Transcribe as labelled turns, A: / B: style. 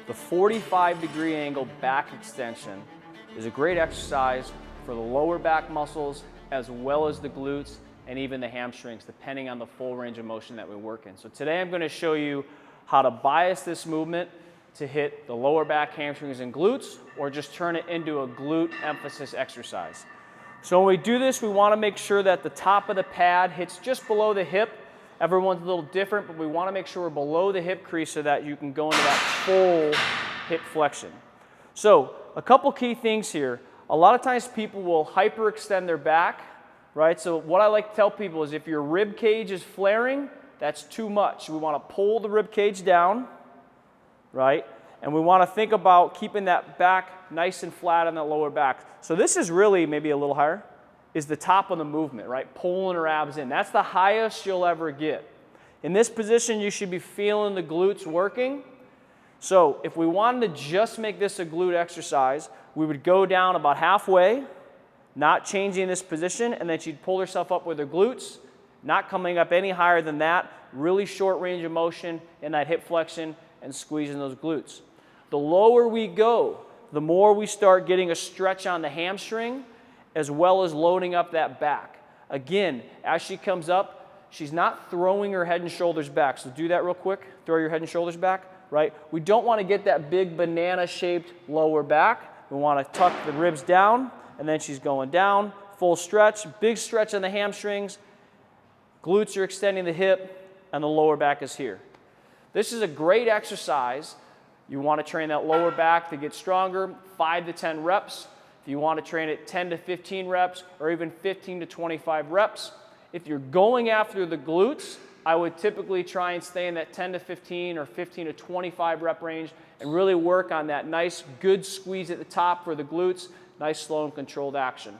A: The 45-degree angle back extension is a great exercise for the lower back muscles as well as the glutes and even the hamstrings, depending on the full range of motion that we work in. So today I'm going to show you how to bias this movement to hit the lower back, hamstrings, and glutes, or just turn it into a glute emphasis exercise. So when we do this, we want to make sure that the top of the pad hits just below the hip. Everyone's a little different, but we want to make sure we're below the hip crease so that you can go into that full hip flexion. So a couple key things here. A lot of times people will hyperextend their back, right? So what I like to tell people is if your rib cage is flaring, that's too much. We want to pull the rib cage down, right? And we want to think about keeping that back nice and flat on the lower back. So this is really, maybe a little higher, is the top of the movement, right? Pulling her abs in. That's the highest you'll ever get. In this position, you should be feeling the glutes working. So if we wanted to just make this a glute exercise, we would go down about halfway, not changing this position, and then she'd pull herself up with her glutes, not coming up any higher than that, really short range of motion in that hip flexion and squeezing those glutes. The lower we go, the more we start getting a stretch on the hamstring, as well as loading up that back. Again, as she comes up, she's not throwing her head and shoulders back. So do that real quick. Throw your head and shoulders back, right? We don't want to get that big banana-shaped lower back. We want to tuck the ribs down, and then she's going down, full stretch, big stretch on the hamstrings. Glutes are extending the hip, and the lower back is here. This is a great exercise. You want to train that lower back to get stronger, 5 to 10 reps. If you want to train it 10 to 15 reps or even 15 to 25 reps. If you're going after the glutes, I would typically try and stay in that 10 to 15 or 15 to 25 rep range and really work on that nice, good squeeze at the top for the glutes, nice, slow, and controlled action.